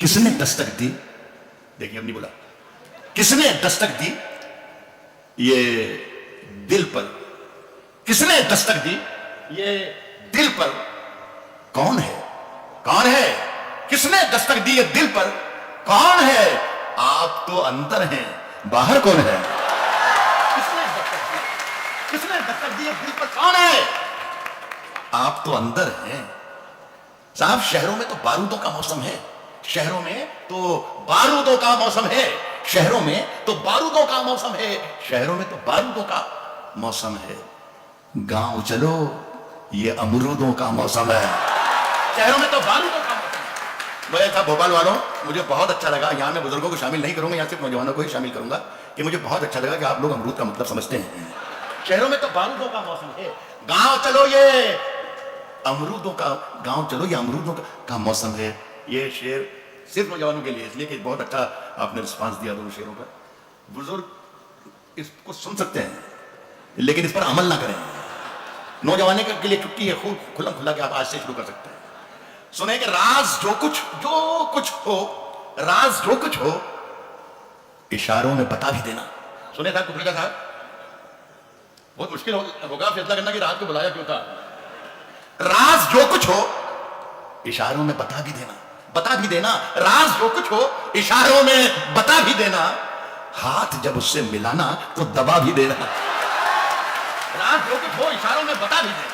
کس نے دستک دی؟ دیکھیں اب نہیں بولا. کس نے دستک دی یہ دل پر؟ کس نے دستک دی یہ دل پر؟ کون ہے؟ کون ہے؟ کس نے دستک دی یہ دل پر؟ کون ہے؟ آپ تو اندر ہیں, باہر کون ہے؟ کس نے دستک دی؟ کس نے دستک دی یہ دل پر؟ کون ہے؟ آپ تو اندر ہیں. صاحب شہروں میں تو بارودوں کا موسم ہے, شہروں میں تو بارودوں کا موسم ہے, شہروں میں تو بارودوں کا موسم ہے, شہروں میں تو بارودوں کا موسم ہے. گاؤں چلو یہ امرودوں کا موسم ہے. شہروں میں تو بارودوں کا موسم ہے. میں تھا بھوپال والوں, مجھے بہت اچھا لگا, یہاں میں بزرگوں کو شامل نہیں کروں گا, یہاں صرف نوجوانوں کو ہی شامل کروں گا, کہ مجھے بہت اچھا لگا کہ آپ لوگ امرود کا مطلب سمجھتے ہیں. شہروں میں تو بارودوں کا موسم ہے, گاؤں چلو یہ امرودوں کا, گاؤں چلو یہ امرودوں کا موسم ہے. یہ شعر صرف نوجوانوں کے لیے, اس لیے کہ بہت اچھا آپ نے رسپانس دیا دونوں شعروں کا. بزرگ اس کو سن سکتے ہیں لیکن اس پر عمل نہ کریں. نوجوانے کے لیے چھٹی ہے, خوب کھلا کھلا کہ آپ آج سے شروع کر سکتے ہیں. سنیں کہ راز جو کچھ ہو, راز جو کچھ ہو اشاروں میں بتا بھی دینا. سنے تھا کپڑے کا صاحب, بہت مشکل ہوگا فیصلہ کرنا کہ رات کو بلایا کیوں تھا. راز جو کچھ ہو اشاروں میں بتا بھی دینا, بتا بھی دینا. راز جو کچھ ہو اشاروں میں بتا بھی دینا. ہاتھ جب اس سے ملانا تو دبا بھی دینا. راز جو کچھ ہو اشاروں میں بتا بھی دینا.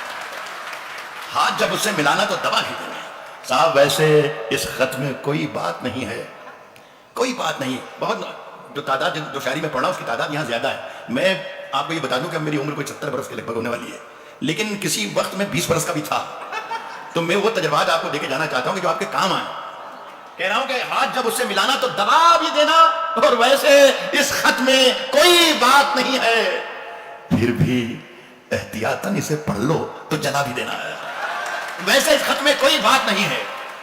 ہاتھ جب اس سے ملانا تو دبا بھی دینا. صاحب ویسے اس خط میں کوئی بات نہیں ہے, کوئی بات نہیں. بہت جو تعداد جو شاعری میں پڑھا اس کی تعداد یہاں زیادہ ہے. میں آپ کو یہ بتا دوں کہ میری عمر کوئی 70 برس کے لگ بھگ ہونے والی ہے, لیکن کسی وقت میں 20 برس کا بھی تھا. تو میں وہ تجربات آپ کو دے کے جانا چاہتا ہوں کہ جو آپ کے کام آئیں. کہہ رہا ہوں کہ ہاتھ جب اس سے ملانا تو دبا بھی دینا, اور ویسے اس خط میں کوئی بات نہیں ہے, پھر بھی احتیاطاً اسے پڑھ لو تو جلا بھی دینا ہے. ویسے اس خط میں کوئی بات نہیں ہے.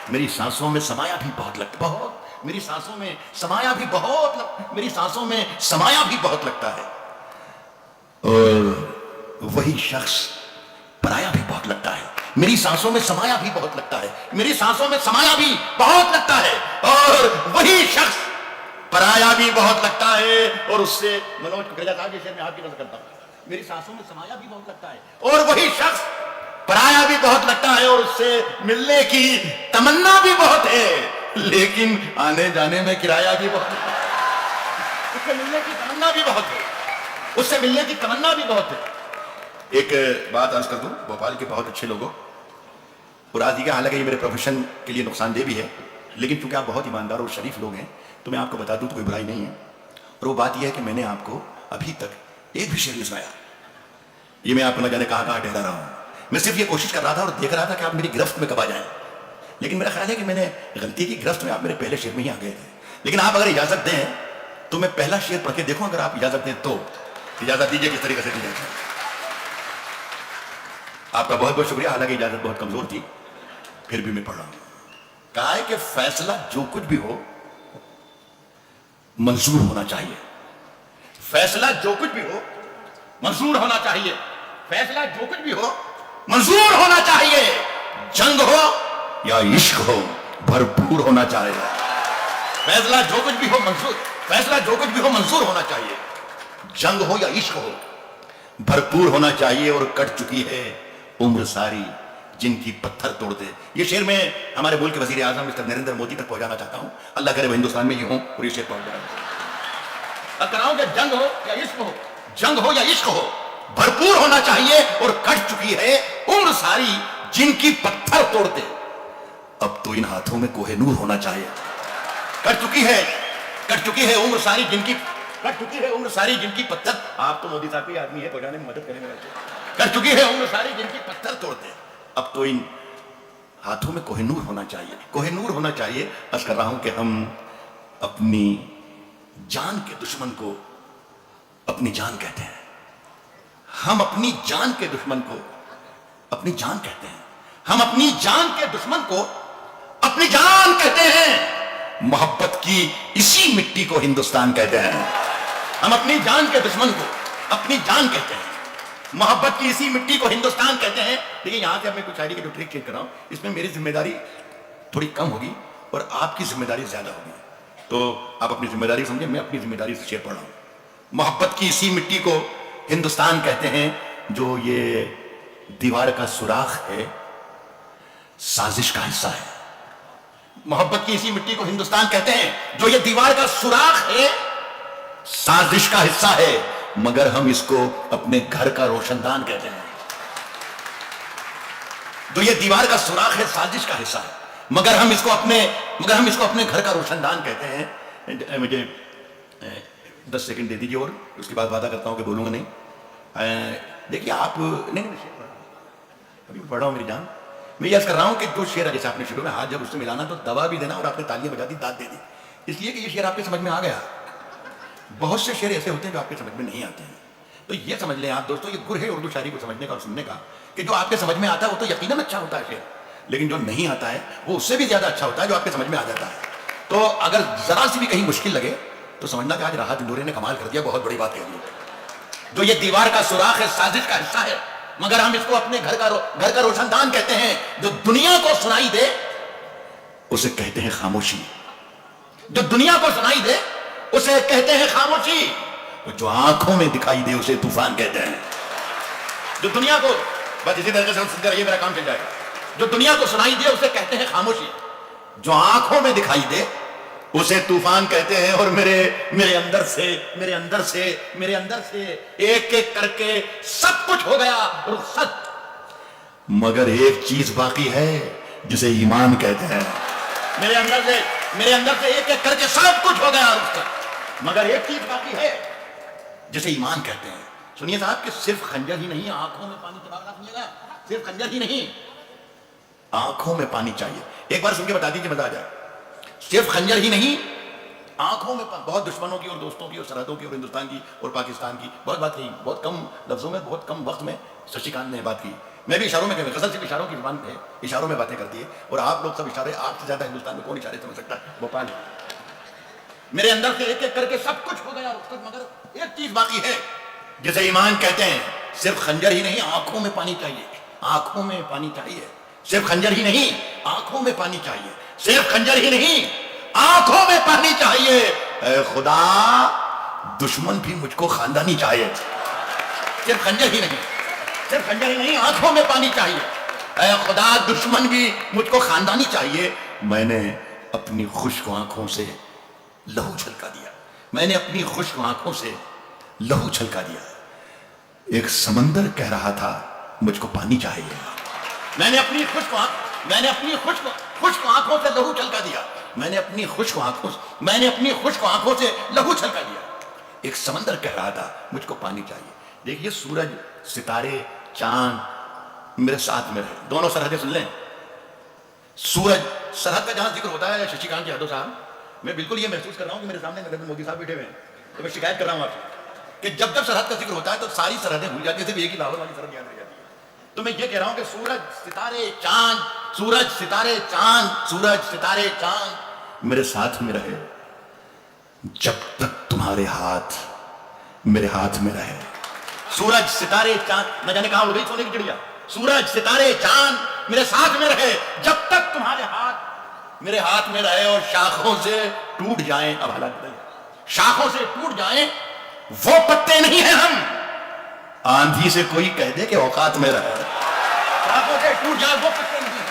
میری سانسوں میں سمایا بھی بہت لگتا, بہت میری سانسوں میں سمایا بھی بہت, میری سانسوں میں سمایا بھی بہت لگتا ہے. اور وہی شخص پرایا بھی بہت لگتا ہے. میری سانسوں میں سمایا بھی بہت لگتا ہے, میری سانسوں میں سمایا بھی بہت لگتا ہے. اور وہی شخص پرایا بھی بہت لگتا ہے. اور اس سے منوج ککریجا صاحب کے شعر میں آپ کی نظر کرتا ہوں. میری سانسوں میں سمایا بھی بہت لگتا ہے, اور وہی شخص پرایا بھی بہت لگتا ہے. اور اس سے ملنے کی تمنا بھی بہت ہے, لیکن آنے جانے میں کرایہ بھی بہت ہے. اس سے ملنے کی تمنا بھی بہت ہے, اس سے ملنے کی تمنا بھی بہت ہے. ایک بات عرض کر دوں, بھوپال کے بہت اچھے لوگوں, اور آج یہ حالانکہ یہ میرے پروفیشن کے لیے نقصان دہ بھی ہے, لیکن چونکہ آپ بہت ایماندار اور شریف لوگ ہیں تو میں آپ کو بتا دوں تو کوئی برائی نہیں ہے. اور وہ بات یہ ہے کہ میں نے آپ کو ابھی تک ایک بھی شعر نہیں سنایا. یہ میں آپ کو نہ جانے کہاں کہاں ٹہلا رہا ہوں. میں صرف یہ کوشش کر رہا تھا اور دیکھ رہا تھا کہ آپ میری گرفت میں کب آ جائیں. لیکن میرا خیال ہے کہ میں نے غلطی کی گرفت میں, آپ میرے پہلے شعر میں ہی آ گئے تھے. لیکن آپ اگر اجازت دیں تو میں پہلا شعر پڑھ کے دیکھوں, اگر آپ اجازت دیں تو اجازت دیجیے کس طریقے سے دی جائے. آپ کا بہت بہت شکریہ, حالانکہ اجازت بہت کمزور تھی, پھر بھی میں پڑھ رہا ہوں. کہا ہے کہ فیصلہ جو کچھ بھی ہو منظور ہونا چاہیے. فیصلہ جو کچھ بھی ہو منظور ہونا چاہیے. فیصلہ جو کچھ بھی ہو منظور ہونا چاہیے. جنگ ہو یا عشق ہو بھرپور ہونا چاہیے. فیصلہ جو کچھ بھی ہو منظور, فیصلہ جو کچھ بھی ہو منظور ہونا چاہیے. جنگ ہو یا عشق ہو بھرپور ہونا چاہیے. اور کٹ چکی ہے عمر ساری جن کی پتھر توڑ دے. یہ شعر میں ہمارے ملک کے وزیر اعظم مسٹر نریندر مودی تک پہنچانا چاہتا ہوں. اللہ کرے وہ ہندوستان میں یہ ہوں اور یہ شعر پہنچ جائے. اب کہہ رہا ہوں کہ جنگ ہو یا عشق ہو, جنگ ہو یا عشق ہو بھرپور ہونا چاہیے. اور کٹ چکی ہے عمر ساری جن کی پتھر توڑ دے. اب تو ان ہاتھوں میں کوہ نور ہونا چاہیے. کٹ چکی ہے عمر ساری جن کی, کٹ چکی ہے عمر ساری جن کی پتھر, آپ تو مودی صاحب کے آدمی ہے, پہنچانے میں مدد کریں گے. کٹ چکی ہے عمر ساری جن کی پتھر توڑ دے. اب تو ان ہاتھوں میں کوہ نور ہونا چاہیے, کوہ نور ہونا چاہیے. عرض کر رہا ہوں کہ ہم اپنی جان کے دشمن کو اپنی جان کہتے ہیں. ہم اپنی جان کے دشمن کو اپنی جان کہتے ہیں. ہم اپنی جان کے دشمن کو اپنی جان کہتے ہیں. محبت کی اسی مٹی کو ہندوستان کہتے ہیں. ہم اپنی جان کے دشمن کو اپنی جان کہتے ہیں. محبت کی اسی مٹی کو ہندوستان کہتے ہیں. لیکن یہاں سے اب میں کچھ شاعری کی جو ٹرک چیک کر رہا ہوں, اس میں میری ذمہ داری تھوڑی کم ہوگی, اور آپ کی ذمہ داری زیادہ ہوگی. تو آپ اپنی ذمہ داری سمجھیں, میں اپنی ذمہ داری سے شعر پڑھ رہا ہوں. محبت کی اسی مٹی کو ہندوستان کہتے ہیں, جو یہ دیوار کا سوراخ ہے سازش کا حصہ ہے. محبت کی اسی مٹی کو ہندوستان کہتے ہیں, جو یہ دیوار کا سوراخ ہے سازش کا حصہ ہے, مگر ہم اس کو اپنے گھر کا روشن دان کہتے ہیں. جو یہ دیوار کا سوراخ ہے سازش کا حصہ ہے, مگر ہم اس کو اپنے گھر کا روشن دان کہتے ہیں. مجھے 10 سیکنڈ دے دیجیے اور اس کے بعد وعدہ کرتا ہوں کہ بولوں گا نہیں. دیکھیے آپ نہیں ابھی پڑھ رہا ہوں میری جان, میں یہ کر رہا ہوں کہ جو شعر ہے, جیسے آپ نے شروع میں ہاتھ جب اس سے ملانا تو دبا بھی دینا اور آپ نے تالیاں بجا دی, داد دے دی, اس لیے کہ یہ شعر آپ کے سمجھ میں آ گیا. بہت سے شعر ایسے ہوتے ہیں جو آپ کے سمجھ میں نہیں آتے ہیں. تو یہ سمجھ لیں آپ دوستو, یہ گر ہے اردو شاعری کو سمجھنے کا اور سننے کا, کہ جو آپ کے سمجھ میں آتا ہے وہ تو یقیناً اچھا ہوتا ہے شعر, لیکن جو نہیں آتا ہے وہ اس سے بھی زیادہ اچھا ہوتا ہے جو آپ کے سمجھ میں آ جاتا ہے. تو اگر ذرا سی بھی کہیں مشکل لگے تو سمجھنا کہ آج راحت نورے نے کمال کر دیا, بہت بڑی بات ہے. جو یہ دیوار کا سوراخ ہے سازش کا حصہ ہے, مگر ہم اس کو اپنے گھر کا روشن دان کہتے ہیں. جو دنیا کو سنائی دے اسے کہتے ہیں خاموشی, جو دنیا کو سنائی دے اسے کہتے ہیں خاموشی, جو آنکھوں میں دکھائی دے اسے طوفان کہتے ہیں. جو دنیا کو, بس اسی طریقے سے سنتے رہیے میرا کام چل جائے گا. جو دنیا کو سنائی دے اسے کہتے ہیں خاموشی, جو آنکھوں میں دکھائی دے اسے طوفان کہتے ہیں. اور میرے اندر سے ایک ایک کر کے سب کچھ ہو گیا رخصت, مگر ایک چیز باقی ہے جسے ایمان کہتے ہیں. میرے اندر سے ایک ایک کر کے سب کچھ ہو گیا رخصت, مگر ایک چیز باقی ہے جسے ایمان کہتے ہیں. سنیے صاحب کہ صرف خنجر ہی نہیں, آنکھوں میں پانی چبانا, سنیے گا, صرف خنجر ہی نہیں, آنکھوں میں پانی چاہیے. ایک بار سن کے بتا دیجیے مزہ آ جائے. صرف خنجر ہی نہیں, آنکھوں میں بہت دشمنوں کی اور دوستوں کی اور سرحدوں کی اور ہندوستان کی اور پاکستان کی بہت بات کہی, بہت کم لفظوں میں بہت کم وقت میں ششی کانت نے بات کی. میں بھی اشاروں میں کہہ, غزل صرف اشاروں کی زبان ہے, اشاروں میں باتیں کرتی ہے, اور آپ لوگ سب اشارے, آپ سے زیادہ ہندوستان میں کون اشارے سمجھ سکتا ہے, بھوپال. میرے اندر سے ایک ایک کر کے سب کچھ ہو گیا رخصت, مگر ایک چیز باقی ہے جسے ایمان کہتے ہیں. صرف خنجر ہی نہیں, آنکھوں میں پانی چاہیے, آنکھوں میں پانی چاہیے. صرف خنجر ہی نہیں, آنکھوں میں پانی چاہیے. صرف خنجر ہی نہیں, آنکھوں میں پانی چاہیے. اے خدا, دشمن بھی مجھ کو خاندانی چاہیے. صرف خنجر ہی نہیں, آنکھوں میں پانی چاہیے. اے خدا, دشمن بھی مجھ کو خاندانی چاہیے. میں نے اپنی خشک آنکھوں سے لہو چھلکا دیا, میں نے اپنی خشک آنکھوں سے لہو چھلکا دیا. ایک سمندر کہہ رہا تھا مجھ کو پانی چاہیے. میں نے اپنی خشک آنکھوں سے لہو چھلکا دیا. میں نے اپنی خشک آنکھوں سے لہو چھلکا دیا. ایک سمندر کہہ رہا تھا مجھ کو پانی چاہیے. دیکھیے سورج, ستارے, چاند میرے ساتھ میں رہے. دونوں سرحدیں سن لیں. سورج سرحد کا جہاں ذکر ہوتا ہے ششی کانت یادو صاحب, میں بالکل یہ محسوس کر رہا ہوں کہ میرے سامنے نریندر مودی صاحب بیٹھے ہوئے ہیں, تو میں شکایت کر رہا ہوں آپ سے کہ جب سرحد کا ذکر ہوتا ہے تو ساری سرحدیں بھول جاتی ہیں, صرف ایک ہی لاہور والی سرحد یاد رہ جاتی ہے. تو میں یہ کہہ رہا ہوں کہ سورج ستارے چاند میرے ساتھ میں رہے جب تک تمہارے ہاتھ میرے ہاتھ میں رہے. سورج ستارے چاند, نہ جانے کہاں اڑ گئی سونے کی چڑیا. سورج ستارے چاند میرے ساتھ میں رہے جب تک تمہارے ہاتھ میرے ہاتھ میں رہے. اور شاخوں سے ٹوٹ جائیں, اب حالات بدل جائیں, شاخوں سے ٹوٹ جائیں وہ پتے نہیں ہیں ہم, آندھی سے کوئی کہہ دے کہ اوقات میں رہے. شاخوں سے ٹوٹ جائیں وہ پتے نہیں ہیں,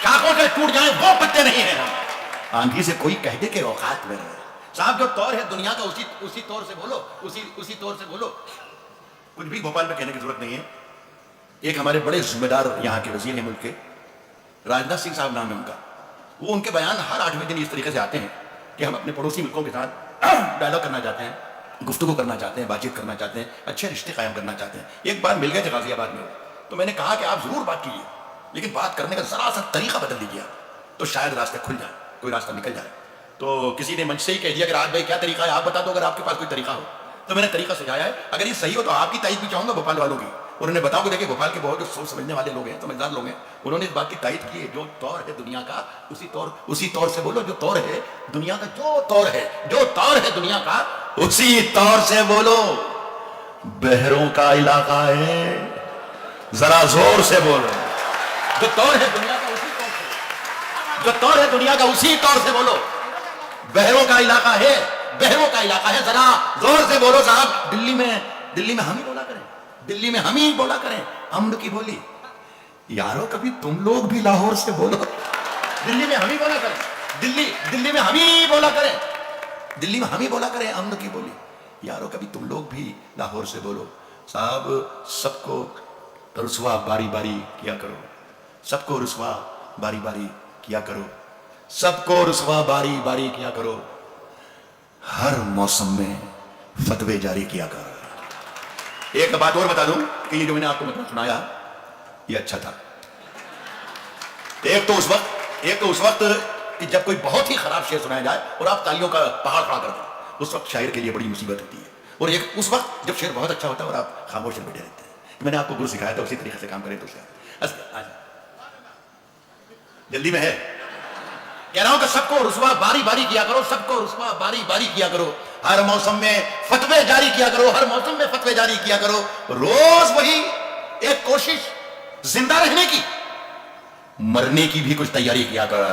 شاخوں سے ٹوٹ جائیں وہ پتے نہیں ہیں ہم, آندھی سے کوئی کہہ دے کہ اوقات میں رہے. صاحب جو طور ہے دنیا کا اسی طور سے بولو, اسی طور سے بولو. کچھ بھی بھوپال میں کہنے کی ضرورت نہیں ہے. ایک ہمارے بڑے ذمہ دار یہاں کے وزیر ہیں ملک کے, راجناتھ سنگھ صاحب نام ہے ان کا. وہ ان کے بیان ہر 8ویں دن اس طریقے سے آتے ہیں کہ ہم اپنے پڑوسی ملکوں کے ساتھ ڈائلاگ کرنا چاہتے ہیں, گفتگو کرنا چاہتے ہیں, بات چیت کرنا چاہتے ہیں, اچھے رشتے قائم کرنا چاہتے ہیں. ایک بار مل گئے تھے غازی آباد میں, تو میں نے کہا کہ آپ ضرور بات کیجیے, لیکن بات کرنے کا ذرا سا طریقہ بدل دیجیے تو شاید راستے کھل جائیں, کوئی راستہ نکل جائے. تو کسی نے منچ سے ہی کہہ دیا کہ راج بھائی کیا طریقہ ہے, آپ بتا دو اگر آپ کے پاس کوئی طریقہ ہو. تو میں نے طریقہ سجایا ہے, اگر یہ صحیح ہو تو آپ کی تائید بھی چاہوں گا بھوپال والوں کی. اور انہیں بتاؤں کہ دیکھیں بھوپال کے بہت جو سوچ سمجھنے والے لوگ ہیں, سمجھدار لوگ ہیں, انہوں نے اس بات کی تائید کی ہے جو طور ہے دنیا کا اسی طور سے بولو, جو طور ہے دنیا کا, جو طور ہے دنیا کا اسی طور سے بولو. بہروں کا علاقہ ہے ذرا زور سے بولو, جو طور ہے دنیا کا اسی طور سے. जो तौर है दुनिया का उसी तौर से बोलो। बहरों का इलाका है, बहरों का इलाका है, जरा जोर से बोलो साहब। दिल्ली में हम ही बोला करें, दिल्ली में हम ही बोला करें अम्न की बोली। यारो कभी तुम लोग भी लाहौर से बोलो। दिल्ली में हम ही बोला करें, दिल्ली में हम ही बोला करें, दिल्ली में हम ही बोला करें अम्न की बोली। यारो कभी तुम लोग भी लाहौर से बोलो। साहब सबको रुसवा बारी बारी किया करो, सबको रुसवा बारी बारी किया करो, सबको रुसवा बारी बारी किया करो। हर मौसम में फतवे जारी किया करो। एक बात और बता दूं कि ये जो मैंने आपको मतलब सुनाया ये अच्छा था। एक तो उस वक्त कि जब कोई बहुत ही खराब शेर सुनाया जाए और आप तालियों का पहाड़ खड़ा कर दो, उस वक्त शायर के लिए बड़ी मुसीबत होती है। और एक उस वक्त जब शेर बहुत अच्छा होता है और आप खामोश बैठे रहते हैं। मैंने आपको गुरु सिखाया था उसी तरीके से काम करें तो जल्दी में है। कह रहा हूं कि सबको रुसवा बारी बारी किया करो, सबको रुसवा बारी बारी किया करो। हर मौसम में फतवे जारी किया करो, हर मौसम में फतवे जारी किया करो। रोज वही एक कोशिश जिंदा रहने की, मरने की भी कुछ तैयारी किया करो।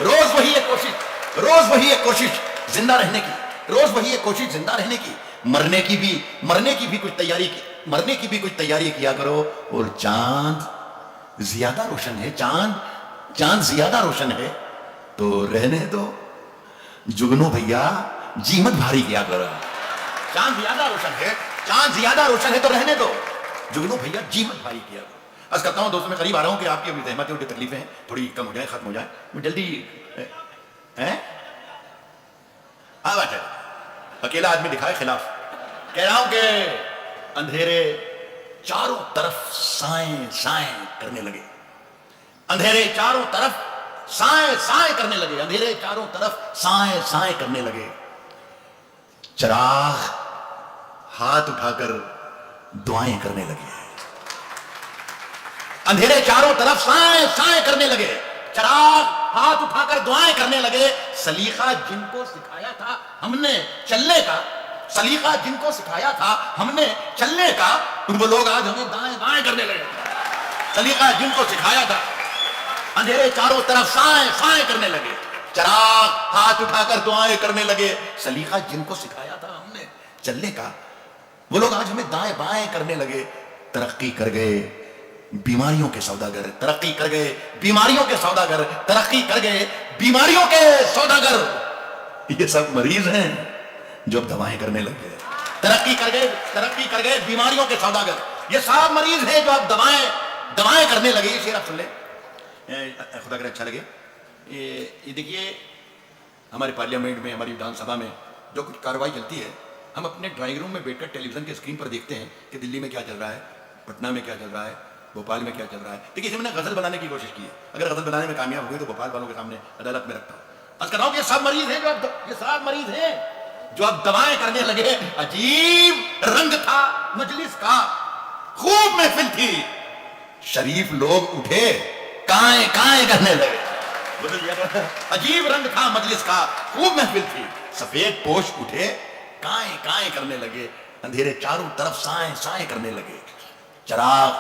रोज वही एक कोशिश जिंदा रहने की, रोज वही एक कोशिश जिंदा रहने की, मरने की भी कुछ तैयारी किया करो। और चांद ज्यादा रोशन है, चांद ज्यादा रोशन है तो रहने दो जुगनू भैया, जीमत भारी किया करो। चांद ज्यादा रोशन है तो रहने दो जुगनू भैया, जीमत भारी किया करो। आज करता हूं दोस्तों, मैं करीब आ रहा हूं कि आपकी अभी सहमति और तकलीफें हैं थोड़ी कम हो जाए, खत्म हो जाए। मैं जल्दी बात है, अकेला आदमी दिखाए खिलाफ। कह रहा हूं कि अंधेरे चारों तरफ साएं साएं करने लगे, अंधेरे चारों तरफ साएं साएं करने लगे, अंधेरे चारों तरफ साएं साएं करने लगे। चिराग हाथ उठाकर दुआएं करने लगे, अंधेरे चारों तरफ साएं साएं करने लगे, चिराग हाथ उठाकर दुआएं करने लगे। सलीका जिनको सिखाया था हमने चलने का, सलीका जिनको सिखाया था हमने चलने का, वो लोग आज हमें दाएं बाएं करने लगे। सलीका जिनको सिखाया था, अंधेरे चारों तरफ साएं साएं करने लगे, चिराग हाथ उठाकर दुआएं करने लगे। सलीका जिनको सिखाया था हमने चलने का, वो लोग आज हमें दाएं बाएं करने लगे। तरक्की कर गए बीमारियों के सौदागर, तरक्की कर गए बीमारियों के सौदागर, तरक्की कर गए बीमारियों के सौदागर। ये सब मरीज हैं जो अब दवाएं करने लग गए। तरक्की कर गए बीमारियों के सौदागर, ये सब मरीज हैं जो अब दवाएं करने लगे। ये शेर आप सुन ले, खुदा करे अच्छा लगे। ये देखिए, हमारे पार्लियामेंट में, हमारी विधानसभा में जो कुछ कार्रवाई चलती है, हम अपने ड्राइंग रूम में बैठकर टेलीविजन के स्क्रीन पर देखते हैं कि दिल्ली में क्या चल रहा है, पटना में क्या चल रहा है, भोपाल में क्या चल रहा है। देखिए, इसे मैंने गजल बनाने की कोशिश की है, अगर गजल बनाने में कामयाब हुई तो भोपाल वालों के सामने अदालत में रखता हूं। आज कर रहा हूं कि ये सब मरीज हैं जो अब दवाएं करने लगे। अजीब रंग था मजलिस का, खूब महफिल थी, शरीफ लोग उठे काएं काएं करने लगे। अजीब रंग था मजलिस का, खूब महफिल थी, सफेद पोश उठे काएं काएं करने लगे। अंधेरे चारों तरफ साएं साएं करने लगे, चिराग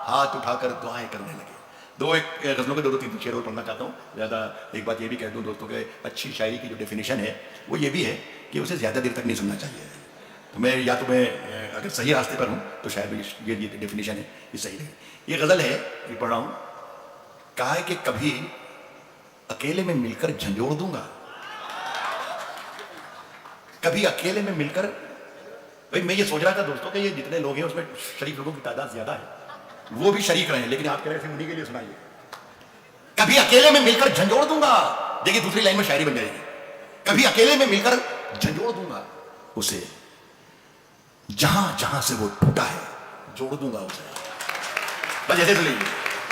हाथ उठाकर दुआएं करने लगे। एक गजलों के दो तीन शेर और पढ़ना चाहता हूँ। ज़्यादा एक बात ये भी कह दूँ दोस्तों के, अच्छी शायरी की जो डेफिनेशन है वो ये भी है कि उसे ज़्यादा देर तक नहीं सुनना चाहिए। तो मैं अगर सही रास्ते पर हूँ तो शायद ये डेफिनेशन है, ये सही है। ये गज़ल है, ये पढ़ रहा हूँ। कहा है कि कभी अकेले में मिलकर झंझोड़ दूंगा, कभी अकेले में मिलकर। भाई मैं ये सोच रहा था दोस्तों कि ये जितने लोग हैं उसमें शरीफ लोगों की तादाद ज्यादा है, वो भी शरीक रहे, लेकिन आप कह रहे थे उन्हीं के लिए सुनाइए। कभी अकेले में मिलकर झंझोड़ दूंगा, देखिए दूसरी लाइन में शायरी बन जाएगी। कभी अकेले में मिलकर झंझोड़ दूंगा उसे, जहां जहां से वो टूटा है जोड़ दूंगा उसे। बस ऐसे सुनिए,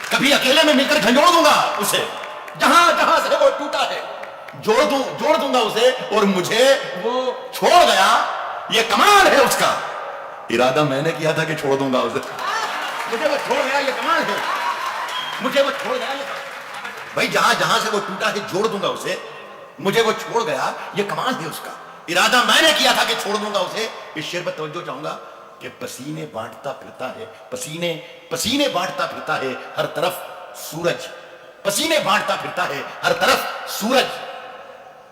कभी अकेले में मिलकर झंझोड़ दूंगा उसे, जहां जहां से वो टूटा है जोड़ दूंगा उसे। और मुझे वो छोड़ गया, ये कमाल है उसका, इरादा मैंने किया था कि छोड़ दूंगा उसे, मुझे वो छोड़ गया, ये कमाल है, मुझे वो छोड़ गया। भाई जहां जहां से वो टूटा है जोड़ दूंगा उसे, मुझे वो छोड़ गया, ये कमाल है उसका, इरादा मैंने किया था कि छोड़ दूंगा उसे। इस शेर पर तवज्जो चाहूंगा कि पसीने बांटता फिरता है, पसीने बांटता फिरता है, हर तरफ सूरज पसीने बांटता फिरता है हर तरफ सूरज,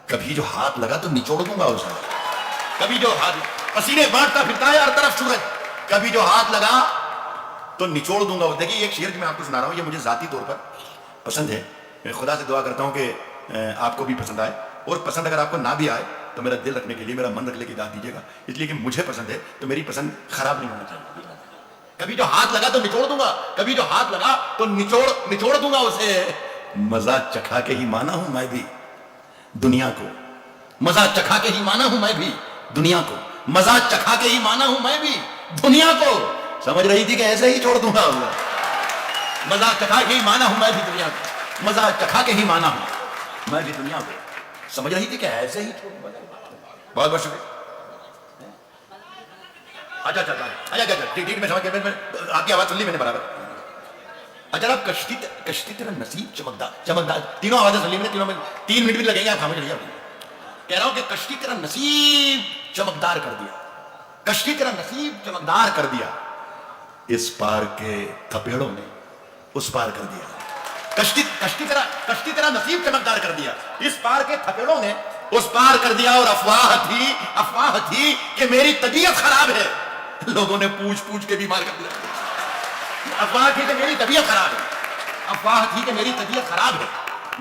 कभी जो हाथ लगा तो निचोड़ दूंगा उसे। कभी जो हाथ, पसीने बांटता फिरता है हर तरफ सूरज, कभी जो हाथ लगा तो निचोड़ दूंगा उसे। देखिए एक शेर जो मैं आपको सुना रहा हूं, ये मुझे जाती तौर पर पसंद है। मैं खुदा से दुआ करता हूं कि आपको भी पसंद आए, और पसंद अगर आपको ना भी आए तो मेरा दिल रखने के लिए, मेरा मन रखने की दाद दीजिएगा, इसलिए कि मुझे पसंद है तो मेरी पसंद खराब नहीं होना चाहिए। कभी जो हाथ लगा तो निचोड़ दूंगा, कभी जो हाथ लगा तो निचोड़ दूंगा उसे। मजा चखा के ही माना हूं मैं भी दुनिया को, मजा चखा के ही माना हूं मैं भी दुनिया को, मजा चखा के ही माना हूं मैं भी दुनिया को। समझ रही थी कि ऐसे ही छोड़ दूंगा, मजा चखा के ही माना हूं मैं भी दुनिया को, मजा चखा के ही माना हूं मैं भी दुनिया को। समझ रही थी कि ऐसे ही छोड़ दूंगा। बहुत बहुत शुक्रिया। अच्छा ठीक मैं समझ गया, आपकी आवाज सुन ली मैंने बराबर। अच्छा आप कश्ती तेरा नसीब चमकदार, तीनों आवाजें सुन ली मैंने, तीनों में 3 मिनट भी लगेंगे, आप खामोश रहिए। कह रहा हूं कि कश्ती तेरा नसीब चमकदार कर दिया, कश्ती तेरा नसीब चमकदार कर दिया, इस पार के थपेड़ों ने उस पार कर दिया। कश्ती तेरा नसीब चमकदार कर दिया, इस पार के थपेड़ों ने उस पार कर दिया। और अफवाह थी कि मेरी तबीयत खराब है, लोगों ने पूछ के बीमार कर दिया। अफवाह थी कि मेरी तबीयत खराब है, अफवाह थी कि मेरी तबीयत खराब है,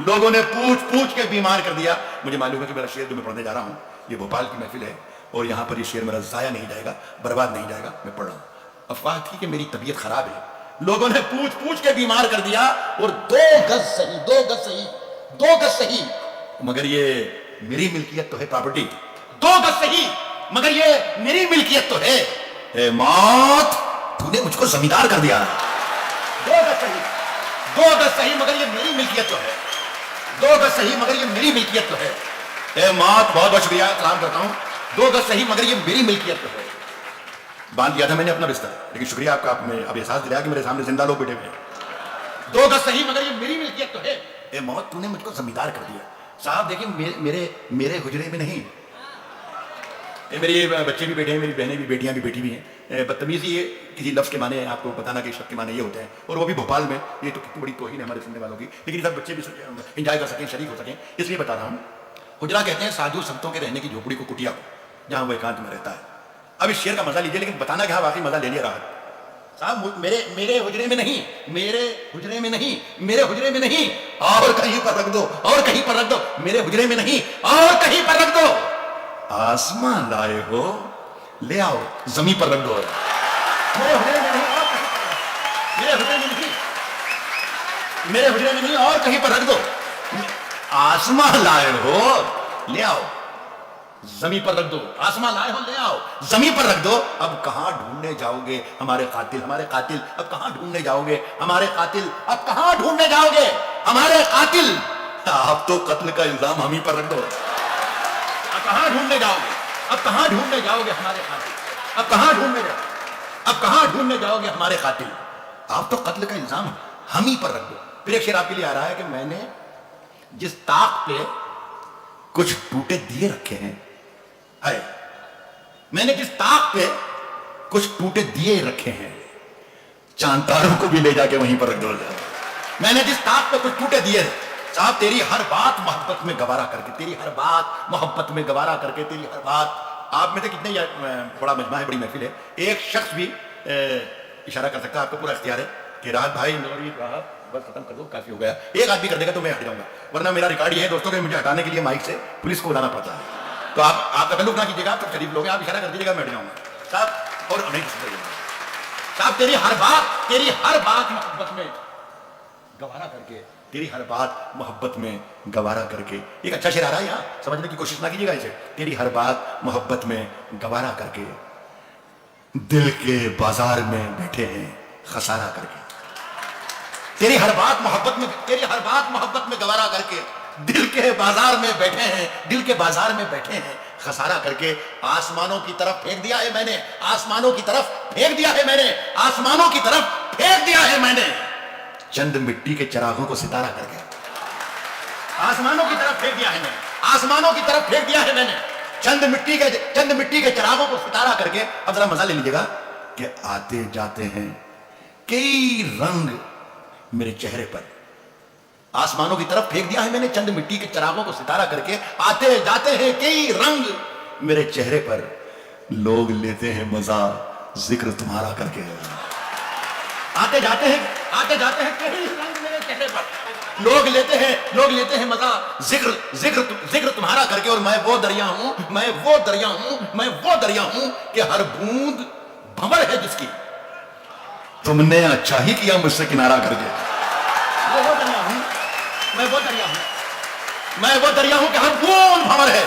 लोगों ने पूछ के बीमार कर दिया। मुझे मालूम है कि मेरा शेर जो मैं पढ़ने जा रहा हूं, ये भोपाल की महफिल है और यहां पर ये शेर मेरा जाया नहीं जाएगा, बर्बाद नहीं जाएगा। मैं पढ़ रहा हूं, अफवाह थी कि मेरी तबीयत खराब है, लोगों ने पूछ के बीमार कर दिया। और 2 गज सही मगर ये मेरी मिल्कियत तो है, प्रॉपर्टी 2 गज सही मगर ये मेरी मिल्कियत तो है। ए मौत, तूने मुझको जमींदार कर दिया। 2 गज सही मगर ये मेरी मिल्कियत तो है, 2 गज सही मगर ये मेरी मिल्कियत तो है। ए मौत, बहुत बहुत शुक्रिया, सलाम करता हूं। 2 गज सही मगर ये मेरी मिल्कियत तो है। बांध दिया था मैंने अपना बिस्तर, लेकिन शुक्रिया आपका, आपने अब एहसास दिलाया कि मेरे सामने जिंदा लोग बैठे हुए हैं। 2 गज सही मगर ये मेरी मिल्कियत तो है। ए मौत, तूने मुझको जमींदार कर दिया। साहब देखिए, मेरे हुजरे में नहीं, मेरे बच्चे भी बैठे हैं, मेरी बहनें भी, बेटियां भी बैठी हुई हैं। बदतमीजी ये किसी लफ्ज़ के माने आपको बताना कि शब्द के माने ये होते हैं, और वो भी भोपाल में, ये तो कितनी बड़ी तौहीन है हमारे सुनने वालों की, लेकिन सब बच्चे भी इंजॉय कर सकें, शरीक हो सकें, इसलिए बता रहा हूँ। हुजरा कहते हैं साधु संतों के रहने की झोपड़ी को, कुटिया को, जहाँ वो एकांत में रहता है। अब इस शेर का मजा लीजिए, लेकिन बताना क्या वाकई मजा ले लिया रहा साहब। मेरे हुजरे में नहीं, मेरे हुजरे में नहीं, मेरे हुजरे में नहीं, और कहीं पर रख दो, और कहीं पर रख दो, मेरे हुजरे में नहीं और कहीं पर रख दो। आसमां लाए हो, ले आओ, जमीन पर रख दो। मेरे हुजरे में नहीं और मेरे हुजरे में नहीं, मेरे हुजरे में नहीं और कहीं पर रख दो। आसमां लाए हो, ले आओ, जमीन पर रख दो। आसमां लाए हो, ले आओ, जमीन पर रख दो। अब कहां ढूंढने जाओगे हमारे कातिल, हमारे कातिल, अब कहां ढूंढने जाओगे हमारे कातिल, अब कहां ढूंढने जाओगे हमारे कातिल। अब तो कत्ल का इल्जाम हम ही पर रख दो। अब कहां ढूंढने जाओगे, अब कहां ढूंढने जाओगे हमारे कातिल, अब कहां ढूंढने जाओगे, अब कहां ढूंढने जाओगे हमारे कातिल। आप तो कत्ल का इल्जाम हम ही पर रख दो। फिर एक शेर आपके लिए आ रहा है कि मैंने जिस ताक पे कुछ टूटे दिए रखे हैं, है, मैंने जिस ताक पे कुछ टूटे दिए रखे हैं, चांद तारों को भी ले जाके वहीं पर रख दो। मैंने जिस ताक पे कुछ टूटे दिए, साहब तेरी हर बात मोहब्बत में गवारा करके, तेरी हर बात मोहब्बत में गवारा करके, तेरी हर बात। आप में से कितने, बड़ा मजमा है, बड़ी महफिल है, एक शख्स भी इशारा कर सकता है, आपको पूरा इख्तियार है कि राहत भाई नौरी बस खत्म कर दो, काफी हो गया। एक आदमी कर देगा तो मैं हट जाऊंगा, वरना मेरा रिकॉर्ड ये है दोस्तों कि मुझे हटाने के लिए माइक से पुलिस को बुलाना पड़ता है। तो आप तकल्लुफ ना कीजिएगा, आप सब शरीफ लोग हैं, आप इशारा कर दीजिएगा, मैं हट जाऊंगा साहब। और नहीं साहब, तेरी हर बात मोहब्बत में गवारा करके, तेरी हर बात मोहब्बत में गवारा करके। एक अच्छा शेर आ रहा है, यहाँ समझने की कोशिश ना कीजिएगा इसे। तेरी हर बात मोहब्बत में गवारा करके, दिल के बाजार में बैठे हैं खसारा करके। तेरी हर बात मोहब्बत में, तेरी हर बात मोहब्बत में गवारा करके, दिल के बाजार में बैठे हैं, दिल के बाजार में बैठे हैं खसारा करके। आसमानों की तरफ फेंक दिया है मैंने, आसमानों की तरफ फेंक दिया है मैंने, आसमानों की तरफ फेंक दिया है मैंने, चंद मिट्टी के चरागों को सितारा करके। आसमानों की तरफ फेंक दिया है मैंने, आसमानों की तरफ फेंक दिया है मैंने, चंद मिट्टी के चरागों को सितारा करके। अब जरा मजा ले लीजिएगा कि आते जाते हैं कई रंग मेरे चेहरे पर, आसमानों की तरफ फेंक दिया है मैंने चंद मिट्टी के चरागों को सितारा करके, आते जाते हैं कई रंग मेरे चेहरे पर, लोग लेते हैं मजा जिक्र तुम्हारा करके। आते जाते हैं कई रंग मेरे चेहरे पर, लोग लेते हैं मजा जिक्र तुम्हारा करके। और मैं वो दरिया हूं कि हर बूंद भंवर है जिसकी, तुमने अच्छा ही किया मुझसे किनारा करके। मैं वो दरिया हूं कि हर बूंद भंवर है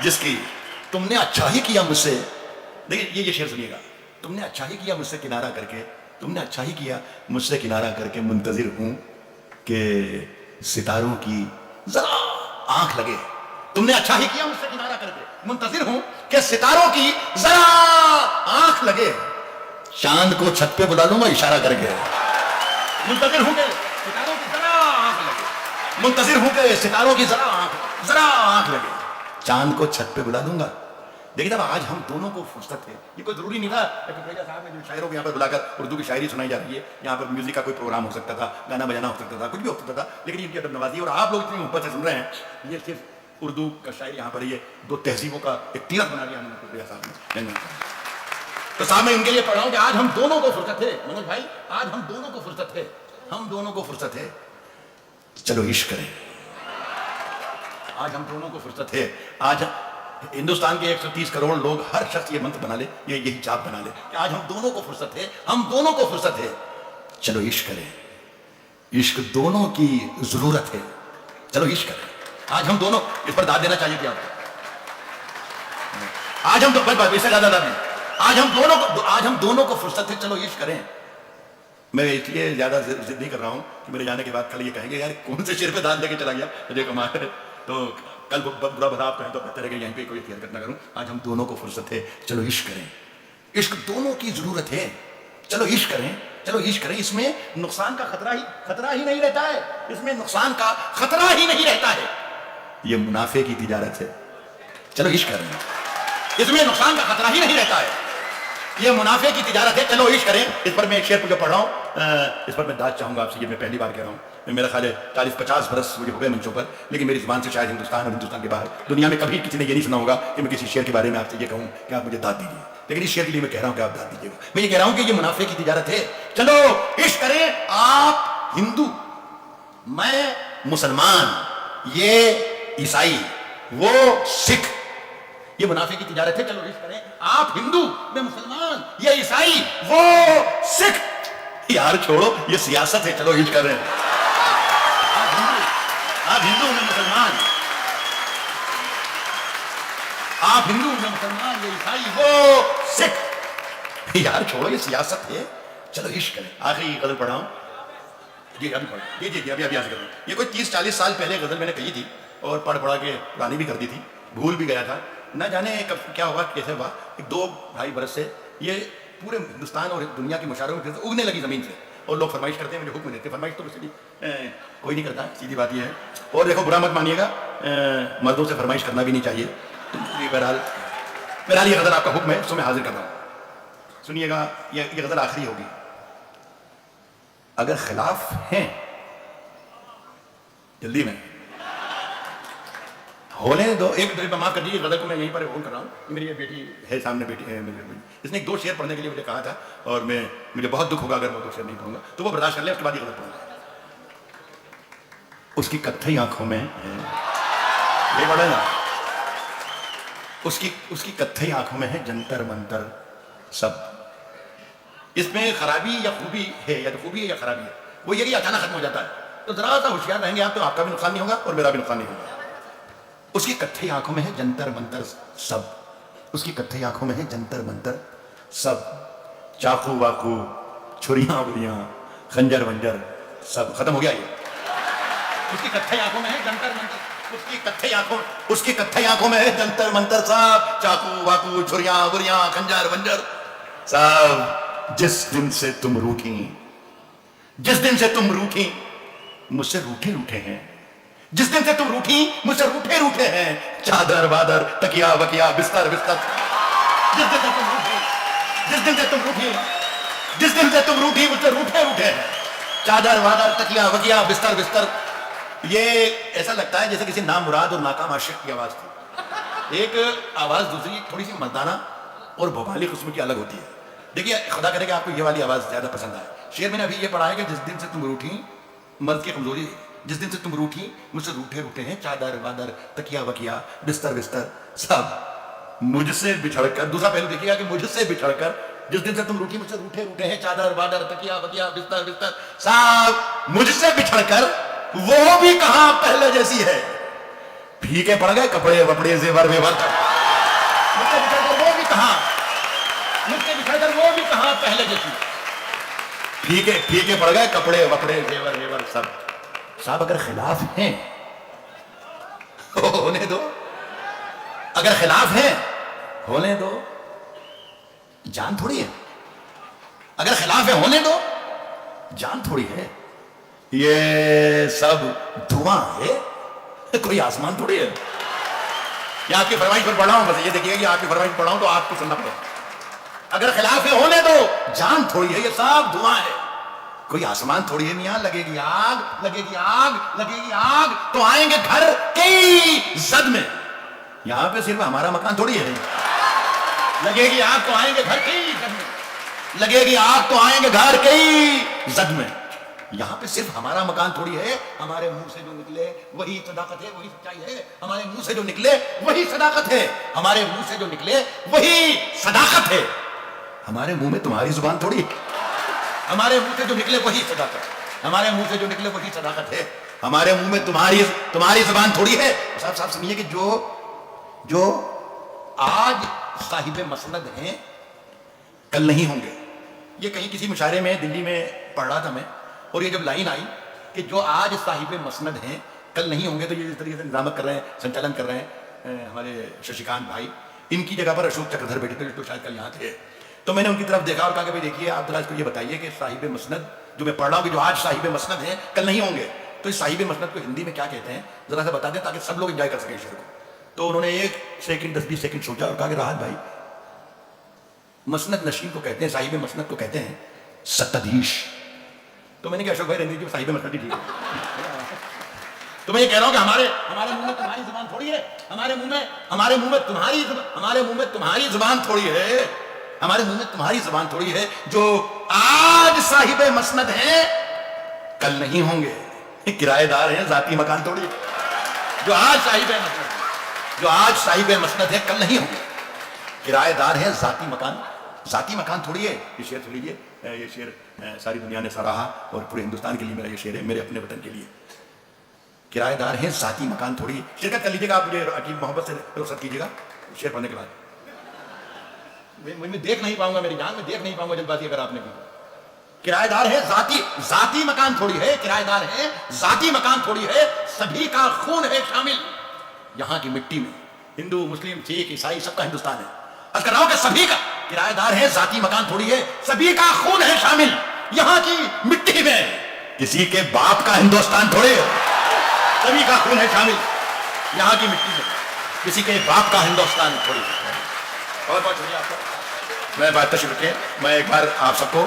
जिसकी, तुमने अच्छा ही किया मुझसे। देखिए ये शेर सुनिएगा, तुमने अच्छा ही किया मुझसे किनारा करके, तुमने अच्छा ही किया मुझसे किनारा करके, मुंतजिर हूं कि सितारों की जरा आंख लगे। तुमने अच्छा ही किया मुझसे किनारा करके, मुंतजिर हूं कि सितारों की जरा आंख लगे, चांद को छत पे बुला लूंगा इशारा करके। मुंतजिर हूं कि सितारों की जरा आंख लगे, मुंतजिर हूं कि सितारों की जरा आंख लगे, चांद को छत पे बुला दूंगा। देखिए साहब, आज हम दोनों को फुर्सत है, ये कोई जरूरी नहीं था साहब ने जो शायरों को यहाँ पर बुलाकर उर्दू की शायरी सुनाई जा रही है, यहाँ पर म्यूजिक का कोई प्रोग्राम हो सकता था, गाना बजाना हो सकता था, कुछ भी हो सकता था, लेकिन इनकी अदब नवाजी और आप लोग इतनी मोहब्बत से सुन रहे हैं। ये सिर्फ उर्दू का शायरी यहाँ पर ये दो तहजीबों का एक तीरथ बना दिया हमने साहब ने। तो साहब मैं इनके लिए पढ़ रहा हूँ कि आज हम दोनों को फुर्सत है, मनोज भाई आज हम दोनों को फुर्सत है, चलो इश्क करें। आज हम दोनों को फुर्सत है, आज हिंदुस्तान के 130 करोड़ लोग, हर शख्स ये मंत्र बना ले, ये यही चाप बना ले कि आज हम दोनों को फुर्सत है, चलो इश्क करें। इश्क दोनों की जरूरत है, चलो इश्क करें। आज हम दोनों, इस पर दाद देना चाहिए थी आपको। आज हम इससे ज्यादा दाद नहीं, आज हम दोनों को फुर्सत है, चलो इश्क करें। मैं इसलिए ज्यादा जिद नहीं कर रहा हूं कि मेरे जाने के बाद कल ये कहेंगे यार कौन से शेर पे दाद देके चला गया मुझे कमाल है, तो कल बुरा भला आप कहें तो बेहतर है कि यहीं पे कोई हरकत ना करूं। आज हम दोनों को फुर्सत है, चलो इश्क करें। इश्क दोनों की जरूरत है, चलो इश्क करें। इसमें नुकसान का खतरा ही नहीं रहता है, इसमें नुकसान का खतरा ही नहीं रहता है, ये मुनाफे की तिजारत है, चलो इश्क करें। इसमें नुकसान का खतरा ही नहीं रहता है, ये मुनाफे की तिजारत है, चलो इश्क करें। इस पर मैं एक शेर जो पढ़ रहा हूं, इस पर मैं दाद चाहूंगा आपसे, ये मैं पहली बार कह रहा हूं। मेरा ख्याल है 40-50 बरस मुझे हो गए मंचों पर, लेकिन मेरी जुबान से शायद हिंदुस्तान और हिंदुस्तान के बाहर दुनिया में कभी किसी ने ये नहीं सुना होगा कि मैं किसी शेर के बारे में आपसे ये कहूं कि आप मुझे दाद दीजिए। लेकिन इस शेर के लिए मैं कह रहा हूं कि आप दाद दीजिएगा। मैं ये कह रहा हूं कि ये मुनाफे की तिजारत है, चलो इश्क करें। आप हिंदू, मैं मुसलमान, ये ईसाई, वो सिख, ये मुनाफे की तिजारत है, चलो इश्क करें। आप हिंदू, मैं मुसलमान, ये ईसाई, वो सिख, यार छोड़ो ये सियासत है, चलो इश्क करें। आप हिंदू मैं मुसलमान, आप हिंदू मैं मुसलमान, ये ईसाई, वो सिख, यार छोड़ो ये सियासत है, चलो इश्क करें। आखिरी गजल पढ़ाऊं जी, अभी पढ़ जी अभी आज करूँ। ये कोई 30-40 साल पहले गजल मैंने कही थी और पढ़ के पुरानी भी कर दी थी, भूल भी गया था, न जाने कब क्या हुआ कैसे हुआ। 2-2.5 बरस से ये पूरे हिंदुस्तान और दुनिया की मुशारों में उगने लगी ज़मीन से, और लोग फरमाइश करते हैं, मुझे हुक्म देते हैं। फरमाइश तो वैसे कोई नहीं करता, सीधी बात ये है। और देखो बुरा मत मानिएगा, मर्दों से फरमाइश करना भी नहीं चाहिए। बहरहाल ये गज़ल आपका हुक्म है, सो मैं हाजिर कर रहा हूँ। सुनिएगा, ये गज़ल आखिरी होगी। अगर खिलाफ हैं जल्दी में होने दो। एक माफ कर दीजिए, गज़ल को मैं यहीं पर फोन कर रहा हूँ। मेरी ये बेटी है सामने, बेटी है मेरी, इसने 2 शेर पढ़ने के लिए मुझे कहा था, और मुझे बहुत दुख होगा अगर मैं 2 शेर नहीं पढ़ूंगा, तो वो बर्दाश्त कर ले, उसके बाद ये गज़ल पढ़ूंगा। उसकी कत्थई आंखों में ये बड़ा ना, उसकी कत्थई आंखों में है जंतर मंतर सब। इसमें खराबी या खूबी है, या तो खूबी है या खराबी है, वो ये कि अचानक खत्म हो जाता है। तो जरा सा होशियार रहेंगे आप, तो आपका भी नुकसान नहीं होगा और मेरा भी नुकसान नहीं होगा। उसकी कत्थई आंखों में है जंतर मंतर सब, उसकी कत्थई आंखों में है जंतर मंतर सब, चाकू वाकू, छुरियां बुरियां, खंजर वंजर सब खत्म हो गया। ये उसकी कत्थई आंखों में है जंतर मंतर, उसकी कत्थई आंखों में है जंतर मंतर सब, चाकू वाकू, छुरियां बुरियां, खंजर वंजर सब। जिस दिन से तुम रूठी मुझसे रूठे हैं, जिस दिन से तुम रूठी मुझसे रूठे हैं, चादर वादर तकिया वकिया बिस्तर बिस्तर। जिस दिन से तुम रूठी मुझसे रूठे हैं, चादर वादर तकिया वकिया बिस्तर बिस्तर یہ ایسا لگتا ہے جیسے کسی نامراد اور ناکام عاشق کی آواز تھی. ایک آواز دوسری تھوڑی سی مردانہ اور بھوپالی قسم کی الگ ہوتی ہے. دیکھیے خدا کرے کہ آپ کو یہ والی آواز زیادہ پسند آئے. شعر میں نے ابھی یہ پڑھا ہے کہ جس دن سے تم روٹھی مرد کی کمزوری ہے, جس دن سے تم روٹھی مجھ سے روٹھے روٹھے ہیں چادر وادر تکیا وکیا بستر بستر سب مجھ سے بچھڑ کر. دوسرا پہلو دیکھیے گا کہ مجھ سے بچھڑ کر جس دن سے تم روٹھی مجھ سے روٹھے روٹھے ہیں چادر وادر تکیا وکیا بستر بستر سب مجھ سے بچھڑ کر وہ بھی کہاں پہلے جیسی ہے. پھیکے پڑ گئے کپڑے وپڑے زیور ویور مجھ سے بچھڑ کر وہ بھی کہاں, مجھ سے بچھڑ کر وہ بھی کہاں پہلے جیسی. پھیکے پھیکے پڑ گئے کپڑے وپڑے زیور ویور سب. صاحب اگر خلاف ہیں ہونے دو, اگر خلاف ہیں ہونے دو, جان تھوڑی ہے. اگر خلاف ہے ہونے دو, جان تھوڑی ہے. یہ سب دھواں ہے, کوئی آسمان تھوڑی ہے. یہ آپ کی فرمائش پر پڑھا ہوں, بس یہ دیکھیے کہ آپ کی فرمائش پر پڑھا ہوں تو آپ کو سننا پڑے. اگر خلاف ہے ہونے دو, جان تھوڑی ہے. یہ سب دھواں ہے, کوئی آسمان تھوڑی ہے. میاں لگے گی آگ, لگے گی آگ, لگے گی آگ تو آئیں گے گھر کئی زد میں. یہاں پہ صرف ہمارا مکان تھوڑی ہے. لگے گی آگ تو آئیں گے گھر کئی زد میں, لگے گی آگ تو آئیں گے گھر کئی زد میں. یہاں پہ صرف ہمارا مکان تھوڑی ہے. ہمارے منہ سے جو نکلے وہی صداقت ہے, وہی سچائی ہے. ہمارے منہ سے جو نکلے وہی صداقت ہے. ہمارے منہ سے جو نکلے وہی صداقت ہے. ہمارے منہ میں تمہاری زبان تھوڑی ہے. ہمارے منہ سے جو نکلے وہی صداقت, ہمارے منہ سے جو نکلے وہی صداقت ہے. ہمارے منہ میں تمہاری زبان تھوڑی ہے. صاحب صاحب سنیے کہ جو آج صاحب مسند ہیں کل نہیں ہوں گے. یہ کہیں کسی مشاعرے میں دلی میں پڑھ رہا تھا میں, اور یہ جب لائن آئی کہ جو آج صاحب مسند ہیں کل نہیں ہوں گے, تو یہ اس طریقے سے نظامت کر رہے ہیں, سنچالن کر رہے ہیں ہمارے ششیکانت بھائی. ان کی جگہ پر اشوک چکردھر بیٹھے تھے جو شاید کل یہاں تھے. تو میں نے ان کی طرف دیکھا اور کہا کہ بھائی دیکھیے آپ ذرا اس کو یہ بتائیے کہ صاحب مسند جو میں پڑھ رہا ہوں کہ جو آج صاحب مسند ہیں کل نہیں ہوں گے, تو اس صاحب مسند کو ہندی میں کیا کہتے ہیں ذرا سا بتا دیں تاکہ سب لوگ انجوائے کر سکیں شعر کو. تو انہوں نے 1 سیکنڈ 10-20 سیکنڈ سوچا اور کہا کہ راحت بھائی مسند نشین کو کہتے ہیں, صاحب مسند کو کہتے ہیں ستدھیش. تو میں نے کہا اشوک بھائی رنجیت جی صاحب مسند ہی ٹھیک ہے. تو میں یہ کہہ رہا ہوں کہ ہمارے منہ میں تمہاری زبان تھوڑی ہے. ہمارے منہ میں تمہاری زبان تھوڑی ہے. ہمارے منہ میں تمہاری زبان تھوڑی ہے. جو آج صاحب مسند ہیں کل نہیں ہوں گے. کرایہ دار ہیں, ذاتی مکان تھوڑی ہے. جو آج صاحب مسند ہیں کل نہیں ہوں گے. کرایہ دار ہیں, ذاتی مکان تھوڑی ہے. یہ شعر سن لیجیے, یہ شعر ساری دنیا نے سراہا اور پورے ہندوستان کے لیے میرا یہ شعر ہے, میرے اپنے وطن کے لیے. کرایہ دار ہیں, ذاتی مکان تھوڑی. شرکت کر لیجیے گا, آپ مجھے عجیب محبت سے رخصت کیجیے گا شعر پڑھنے کے بعد. میں دیکھ نہیں پاؤں گا, میری جان میں دیکھ نہیں پاؤں گا جلد بازی اگر آپ نے کی. کرایہ دار ہے, ذاتی مکان تھوڑی ہے. کرایہ دار ہے, ذاتی مکان تھوڑی ہے. سبھی کا خون ہے شامل یہاں کی مٹی میں. ہندو مسلم سکھ عیسائی سب کا ہندوستان ہے. کر رہا ہوں کہ سبھی کا کرایہ دار ہے, ذاتی مکان تھوڑی ہے. سبھی کا خون ہے شامل یہاں کی مٹی میں. کسی کے باپ کا ہندوستان تھوڑے ہے. سبھی کا خون ہے شامل یہاں کی مٹی میں. کسی کے باپ کا ہندوستان تھوڑی ہے. بہت بہت شکریہ آپ کا. میں بات تشریف رکھیں. میں ایک بار آپ سب کو